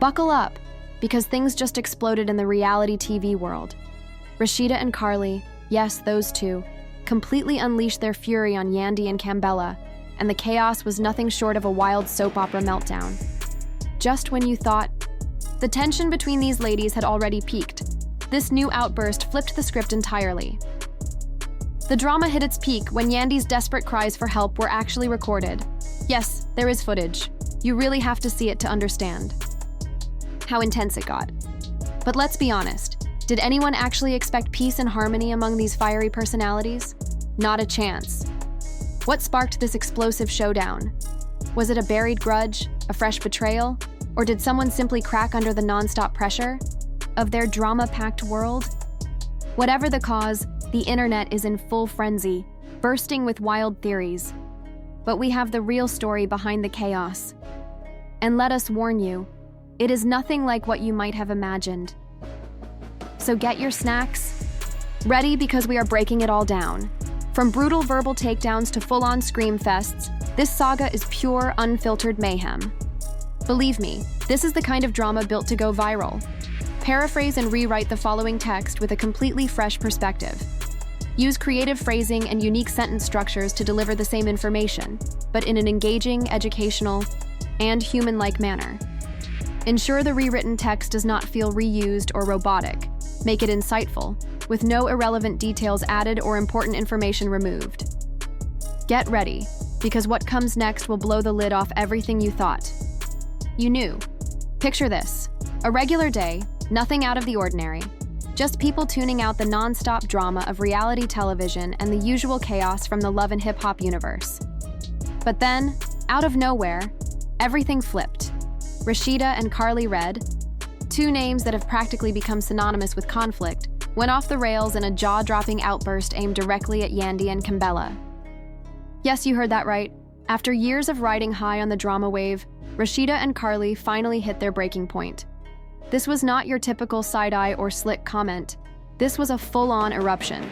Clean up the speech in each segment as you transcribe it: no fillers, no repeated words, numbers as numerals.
Buckle up, because things just exploded in the reality TV world. Rasheeda and Karlie, yes, those two, completely unleashed their fury on Yandy and Kimbella, and the chaos was nothing short of a wild soap opera meltdown. Just when you thought the tension between these ladies had already peaked, this new outburst flipped the script entirely. The drama hit its peak when Yandy's desperate cries for help were actually recorded. Yes, there is footage. You really have to see it to understand how intense it got. But let's be honest, did anyone actually expect peace and harmony among these fiery personalities? Not a chance. What sparked this explosive showdown? Was it a buried grudge, a fresh betrayal, or did someone simply crack under the non-stop pressure of their drama-packed world? Whatever the cause, the internet is in full frenzy, bursting with wild theories. But we have the real story behind the chaos. And let us warn you, it is nothing like what you might have imagined. So get your snacks ready, because we are breaking it all down. From brutal verbal takedowns to full-on scream fests, this saga is pure, unfiltered mayhem. Believe me, this is the kind of drama built to go viral. Paraphrase and rewrite the following text with a completely fresh perspective. Use creative phrasing and unique sentence structures to deliver the same information, but in an engaging, educational, and human-like manner. Ensure the rewritten text does not feel reused or robotic. Make it insightful, with no irrelevant details added or important information removed. Get ready, because what comes next will blow the lid off everything you thought you knew. Picture this: a regular day, nothing out of the ordinary, just people tuning out the non-stop drama of reality television and the usual chaos from the love and hip-hop universe. But then, out of nowhere, everything flipped. Rasheeda and Karlie Redd, two names that have practically become synonymous with conflict, went off the rails in a jaw-dropping outburst aimed directly at Yandy and Kimbella. Yes, you heard that right. After years of riding high on the drama wave, Rasheeda and Karlie finally hit their breaking point. This was not your typical side-eye or slick comment. This was a full-on eruption.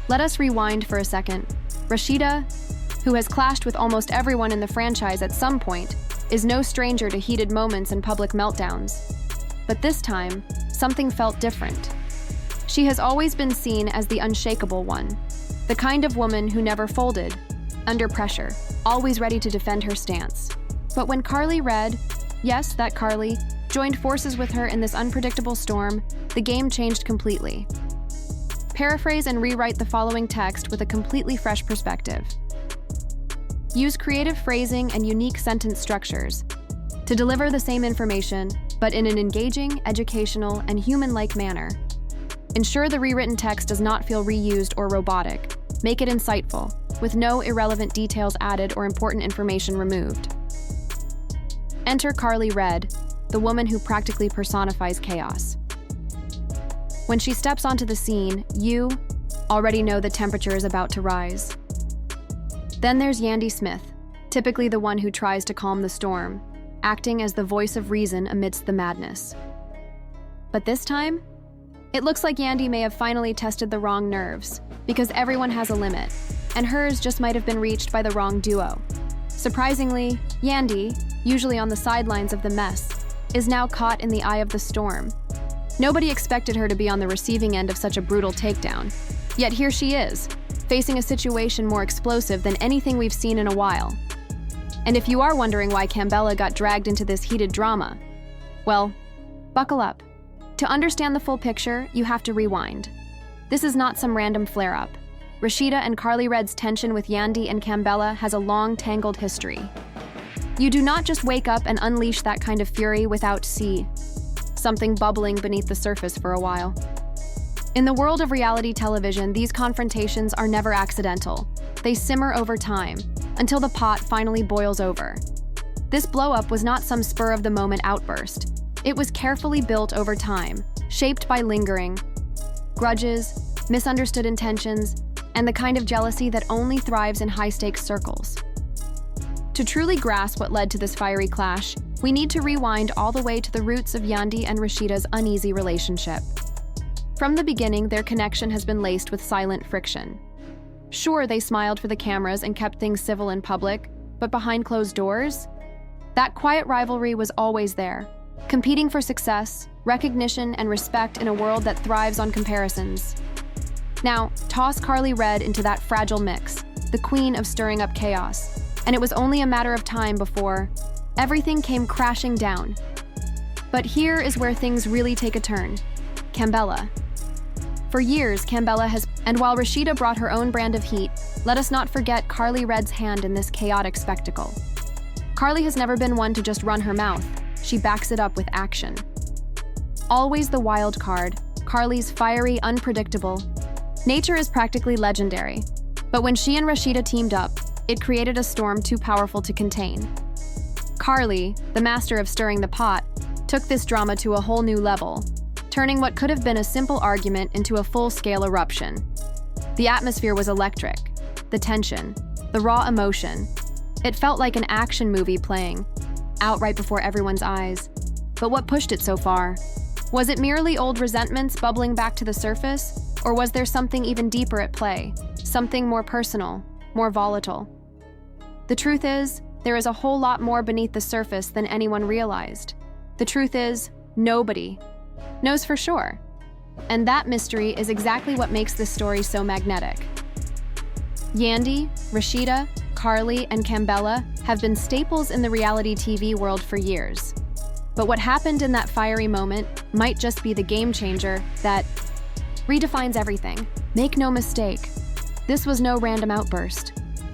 Let us rewind for a second. Rasheeda, who has clashed with almost everyone in the franchise at some point, is no stranger to heated moments and public meltdowns. But this time, something felt different. She has always been seen as the unshakable one, the kind of woman who never folded under pressure, always ready to defend her stance. But when Karlie Redd, yes, that Karlie, joined forces with her in this unpredictable storm, the game changed completely. Paraphrase and rewrite the following text with a completely fresh perspective. Use creative phrasing and unique sentence structures to deliver the same information, but in an engaging, educational, and human-like manner. Ensure the rewritten text does not feel reused or robotic. Make it insightful, with no irrelevant details added or important information removed. Enter Karlie Redd, the woman who practically personifies chaos. When she steps onto the scene, you already know the temperature is about to rise. Then there's Yandy Smith, typically the one who tries to calm the storm, acting as the voice of reason amidst the madness. But this time, it looks like Yandy may have finally tested the wrong nerves, because everyone has a limit, and hers just might have been reached by the wrong duo. Surprisingly, Yandy, usually on the sidelines of the mess, is now caught in the eye of the storm. Nobody expected her to be on the receiving end of such a brutal takedown, yet here she is, facing a situation more explosive than anything we've seen in a while. And if you are wondering why Kimbella got dragged into this heated drama, well, buckle up. To understand the full picture, you have to rewind. This is not some random flare-up. Rasheeda and Karlie Redd's tension with Yandy and Kimbella has a long, tangled history. You do not just wake up and unleash that kind of fury without something bubbling beneath the surface for a while. In the world of reality television, these confrontations are never accidental. They simmer over time, until the pot finally boils over. This blow-up was not some spur-of-the-moment outburst. It was carefully built over time, shaped by lingering grudges, misunderstood intentions, and the kind of jealousy that only thrives in high-stakes circles. To truly grasp what led to this fiery clash, we need to rewind all the way to the roots of Yandy and Rasheeda's uneasy relationship. From the beginning, their connection has been laced with silent friction. Sure, they smiled for the cameras and kept things civil in public, but behind closed doors? That quiet rivalry was always there, competing for success, recognition, and respect in a world that thrives on comparisons. Now, toss Karlie Redd into that fragile mix, the queen of stirring up chaos, and it was only a matter of time before everything came crashing down. But here is where things really take a turn. Kimbella. For years, Kimbella has, and while Rasheeda brought her own brand of heat, let us not forget Karlie Redd's hand in this chaotic spectacle. Karlie has never been one to just run her mouth. She backs it up with action. Always the wild card, Karlie's fiery, unpredictable. Nature is practically legendary, but when she and Rasheeda teamed up, it created a storm too powerful to contain. Karlie, the master of stirring the pot, took this drama to a whole new level, turning what could have been a simple argument into a full-scale eruption. The atmosphere was electric. The tension, the raw emotion. It felt like an action movie playing, out right before everyone's eyes. But what pushed it so far? Was it merely old resentments bubbling back to the surface? Or was there something even deeper at play? Something more personal, more volatile? The truth is, there is a whole lot more beneath the surface than anyone realized. The truth is, nobody knows for sure. And that mystery is exactly what makes this story so magnetic. Yandy, Rasheeda, Karlie, and Kimbella have been staples in the reality TV world for years. But what happened in that fiery moment might just be the game changer that redefines everything. Make no mistake, this was no random outburst.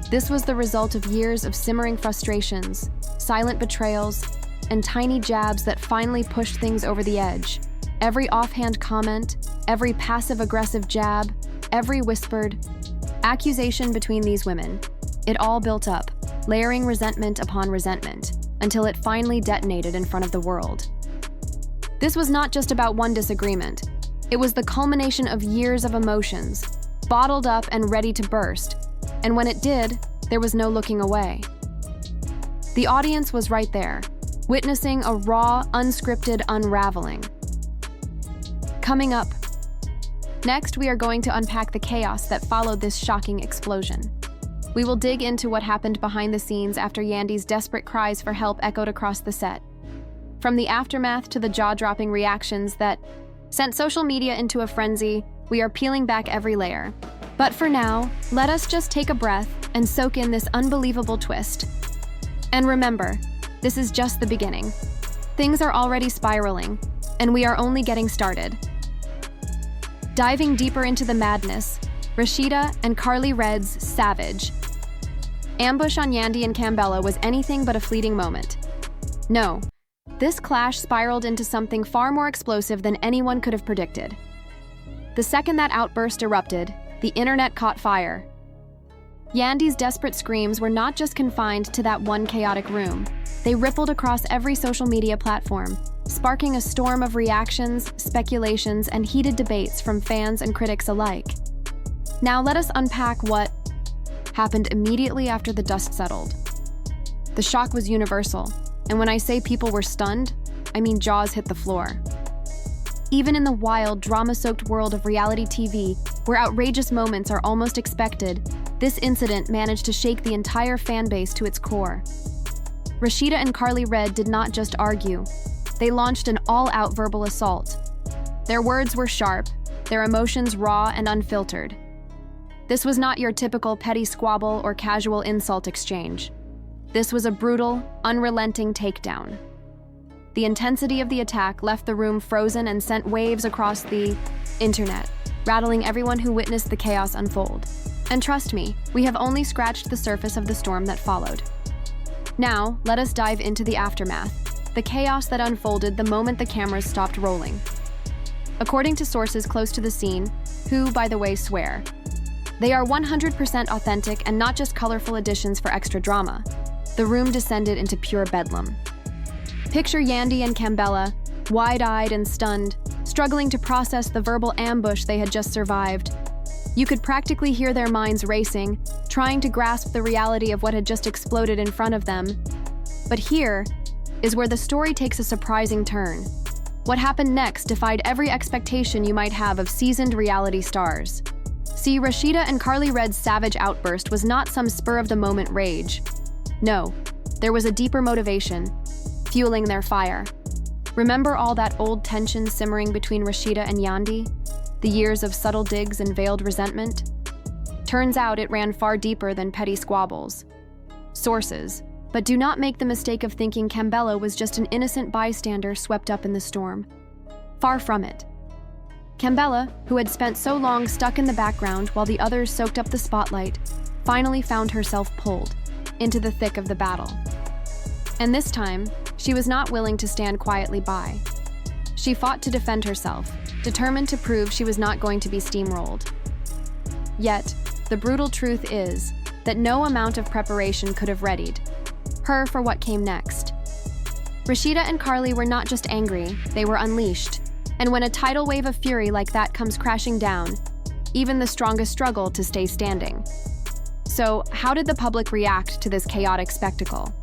This was the result of years of simmering frustrations, silent betrayals, and tiny jabs that finally pushed things over the edge. Every offhand comment, every passive-aggressive jab, every whispered accusation between these women, it all built up, layering resentment upon resentment, until it finally detonated in front of the world. This was not just about one disagreement. It was the culmination of years of emotions, bottled up and ready to burst, and when it did, there was no looking away. The audience was right there, witnessing a raw, unscripted unraveling. Coming up, next we are going to unpack the chaos that followed this shocking explosion. We will dig into what happened behind the scenes after Yandy's desperate cries for help echoed across the set. From the aftermath to the jaw-dropping reactions that sent social media into a frenzy, we are peeling back every layer. But for now, let us just take a breath and soak in this unbelievable twist. And remember, this is just the beginning. Things are already spiraling, and we are only getting started. Diving deeper into the madness, Rasheeda and Karlie Redd's savage ambush on Yandy and Kimbella was anything but a fleeting moment. No, this clash spiraled into something far more explosive than anyone could have predicted. The second that outburst erupted, the internet caught fire. Yandy's desperate screams were not just confined to that one chaotic room. They rippled across every social media platform, sparking a storm of reactions, speculations, and heated debates from fans and critics alike. Now let us unpack what happened immediately after the dust settled. The shock was universal, and when I say people were stunned, I mean jaws hit the floor. Even in the wild, drama-soaked world of reality TV, where outrageous moments are almost expected, this incident managed to shake the entire fan base to its core. Rasheeda and Karlie Redd did not just argue. They launched an all-out verbal assault. Their words were sharp, their emotions raw and unfiltered. This was not your typical petty squabble or casual insult exchange. This was a brutal, unrelenting takedown. The intensity of the attack left the room frozen and sent waves across the internet, rattling everyone who witnessed the chaos unfold. And trust me, we have only scratched the surface of the storm that followed. Now, let us dive into the aftermath, the chaos that unfolded the moment the cameras stopped rolling. According to sources close to the scene, who, by the way, swear, they are 100% authentic and not just colorful additions for extra drama. The room descended into pure bedlam. Picture Yandy and Kimbella, wide-eyed and stunned, struggling to process the verbal ambush they had just survived. You could practically hear their minds racing, trying to grasp the reality of what had just exploded in front of them. But here is where the story takes a surprising turn. What happened next defied every expectation you might have of seasoned reality stars. See, Rasheeda and Karlie Redd's savage outburst was not some spur-of-the-moment rage. No, there was a deeper motivation, fueling their fire. Remember all that old tension simmering between Rasheeda and Yandi? The years of subtle digs and veiled resentment? Turns out it ran far deeper than petty squabbles. Sources, but do not make the mistake of thinking Kimbella was just an innocent bystander swept up in the storm. Far from it. Kimbella, who had spent so long stuck in the background while the others soaked up the spotlight, finally found herself pulled into the thick of the battle. And this time, she was not willing to stand quietly by. She fought to defend herself, determined to prove she was not going to be steamrolled. Yet, the brutal truth is that no amount of preparation could have readied her for what came next. Rasheeda and Karlie were not just angry, they were unleashed. And when a tidal wave of fury like that comes crashing down, even the strongest struggle to stay standing. So, how did the public react to this chaotic spectacle?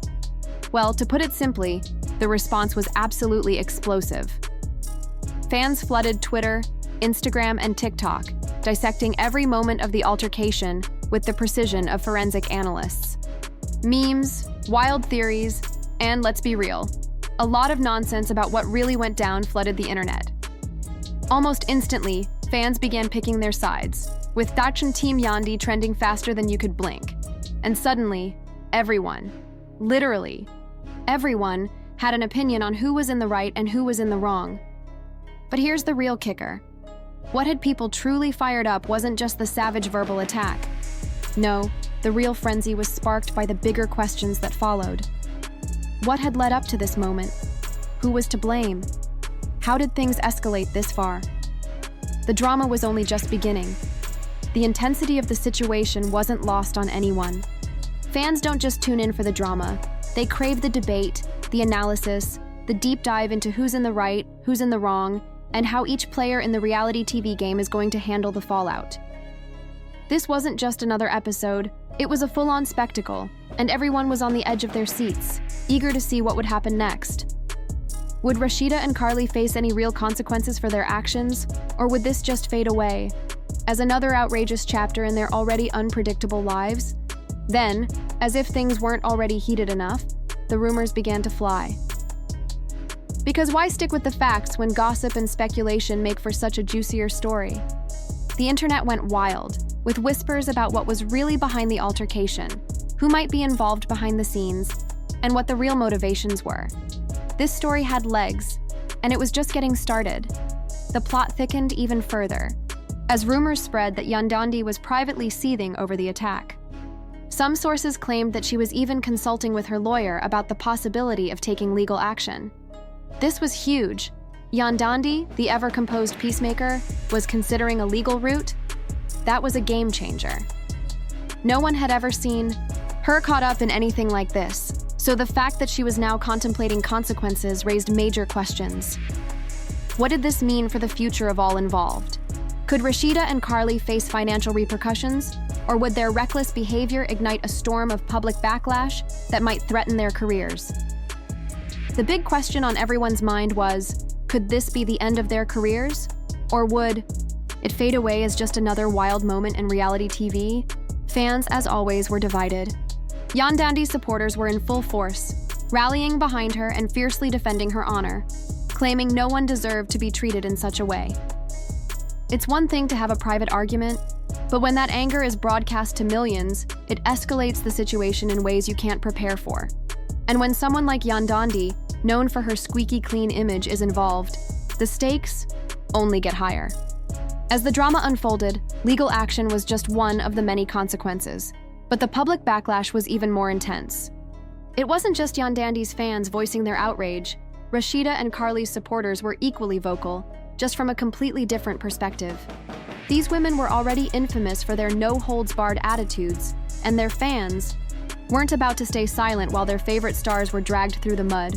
Well, to put it simply, the response was absolutely explosive. Fans flooded Twitter, Instagram, and TikTok, dissecting every moment of the altercation with the precision of forensic analysts. Memes, wild theories, and let's be real, a lot of nonsense about what really went down flooded the internet. Almost instantly, fans began picking their sides, with Dachshund Team Yandi trending faster than you could blink. And suddenly, everyone, literally, everyone, had an opinion on who was in the right and who was in the wrong. But here's the real kicker. What had people truly fired up wasn't just the savage verbal attack. No, the real frenzy was sparked by the bigger questions that followed. What had led up to this moment? Who was to blame? How did things escalate this far? The drama was only just beginning. The intensity of the situation wasn't lost on anyone. Fans don't just tune in for the drama. They crave the debate, the analysis, the deep dive into who's in the right, who's in the wrong, and how each player in the reality TV game is going to handle the fallout. This wasn't just another episode, it was a full-on spectacle, and everyone was on the edge of their seats, eager to see what would happen next. Would Rasheeda and Karlie face any real consequences for their actions, or would this just fade away as another outrageous chapter in their already unpredictable lives? Then, as if things weren't already heated enough, the rumors began to fly. Because why stick with the facts when gossip and speculation make for such a juicier story? The internet went wild, with whispers about what was really behind the altercation, who might be involved behind the scenes, and what the real motivations were. This story had legs, and it was just getting started. The plot thickened even further, as rumors spread that Yandi was privately seething over the attack. Some sources claimed that she was even consulting with her lawyer about the possibility of taking legal action. This was huge. Yandi, the ever-composed peacemaker, was considering a legal route. That was a game changer. No one had ever seen her caught up in anything like this, so the fact that she was now contemplating consequences raised major questions. What did this mean for the future of all involved? Could Rasheeda and Karlie face financial repercussions, or would their reckless behavior ignite a storm of public backlash that might threaten their careers? The big question on everyone's mind was, could this be the end of their careers? Or would it fade away as just another wild moment in reality TV? Fans, as always, were divided. Yandi's supporters were in full force, rallying behind her and fiercely defending her honor, claiming no one deserved to be treated in such a way. It's one thing to have a private argument, but when that anger is broadcast to millions, it escalates the situation in ways you can't prepare for. And when someone like Yandi, known for her squeaky clean image, is involved, the stakes only get higher. As the drama unfolded, legal action was just one of the many consequences. But the public backlash was even more intense. It wasn't just Yandi's fans voicing their outrage. Rasheeda and Karlie's supporters were equally vocal, just from a completely different perspective. These women were already infamous for their no-holds-barred attitudes, and their fans weren't about to stay silent while their favorite stars were dragged through the mud.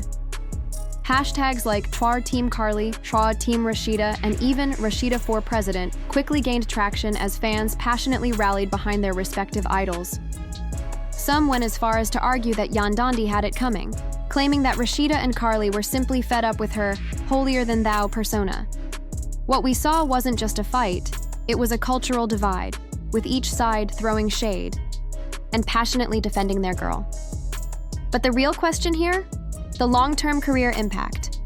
Hashtags like Twar Team Karlie, Twa Team Rasheeda, and even Rasheeda for President quickly gained traction as fans passionately rallied behind their respective idols. Some went as far as to argue that Yandi had it coming, claiming that Rasheeda and Karlie were simply fed up with her holier-than-thou persona. What we saw wasn't just a fight, it was a cultural divide, with each side throwing shade and passionately defending their girl. But the real question here? The long-term career impact.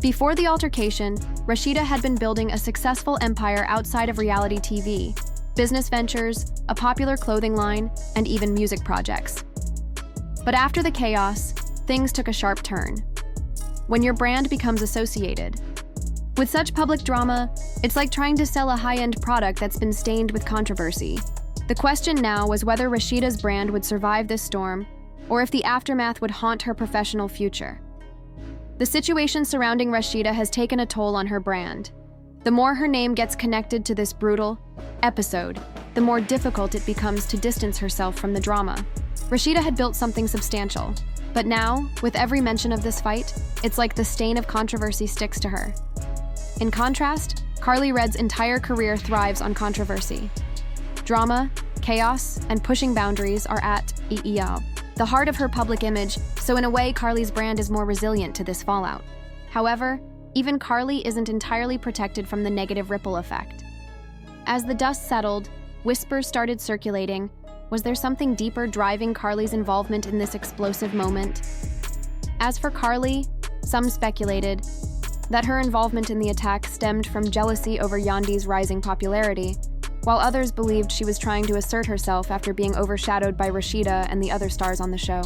Before the altercation, Rasheeda had been building a successful empire outside of reality TV, business ventures, a popular clothing line, and even music projects. But after the chaos, things took a sharp turn. When your brand becomes associated with such public drama, it's like trying to sell a high-end product that's been stained with controversy. The question now was whether Rasheeda's brand would survive this storm, or if the aftermath would haunt her professional future. The situation surrounding Rasheeda has taken a toll on her brand. The more her name gets connected to this brutal episode, the more difficult it becomes to distance herself from the drama. Rasheeda had built something substantial, but now, with every mention of this fight, it's like the stain of controversy sticks to her. In contrast, Karlie Redd's entire career thrives on controversy. Drama, chaos, and pushing boundaries are at the heart of her public image, so in a way, Karlie's brand is more resilient to this fallout. However, even Karlie isn't entirely protected from the negative ripple effect. As the dust settled, whispers started circulating. Was there something deeper driving Karlie's involvement in this explosive moment? As for Karlie, some speculated that her involvement in the attack stemmed from jealousy over Yandi's rising popularity, while others believed she was trying to assert herself after being overshadowed by Rasheeda and the other stars on the show.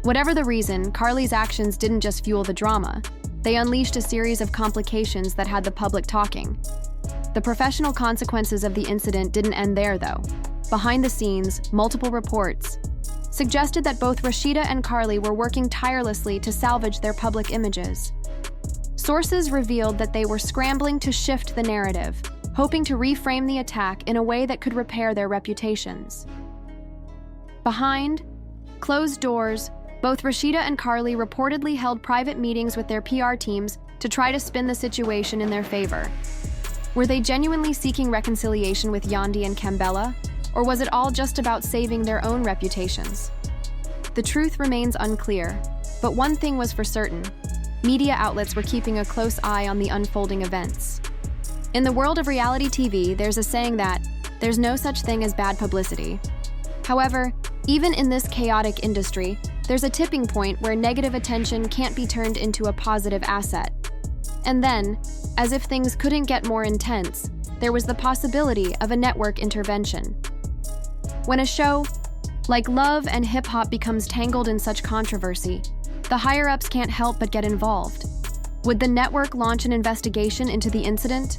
Whatever the reason, Karlie's actions didn't just fuel the drama. They unleashed a series of complications that had the public talking. The professional consequences of the incident didn't end there, though. Behind the scenes, multiple reports suggested that both Rasheeda and Karlie were working tirelessly to salvage their public images. Sources revealed that they were scrambling to shift the narrative, hoping to reframe the attack in a way that could repair their reputations. Behind closed doors, both Rasheeda and Karlie reportedly held private meetings with their PR teams to try to spin the situation in their favor. Were they genuinely seeking reconciliation with Yandy and Kimbella, or was it all just about saving their own reputations? The truth remains unclear, but one thing was for certain: media outlets were keeping a close eye on the unfolding events. In the world of reality TV, there's a saying that there's no such thing as bad publicity. However, even in this chaotic industry, there's a tipping point where negative attention can't be turned into a positive asset. And then, as if things couldn't get more intense, there was the possibility of a network intervention. When a show like Love and Hip Hop becomes tangled in such controversy, the higher-ups can't help but get involved. Would the network launch an investigation into the incident?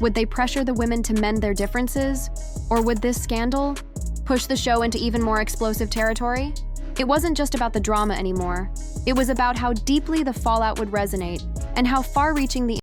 Would they pressure the women to mend their differences? Or would this scandal push the show into even more explosive territory? It wasn't just about the drama anymore. It was about how deeply the fallout would resonate and how far-reaching the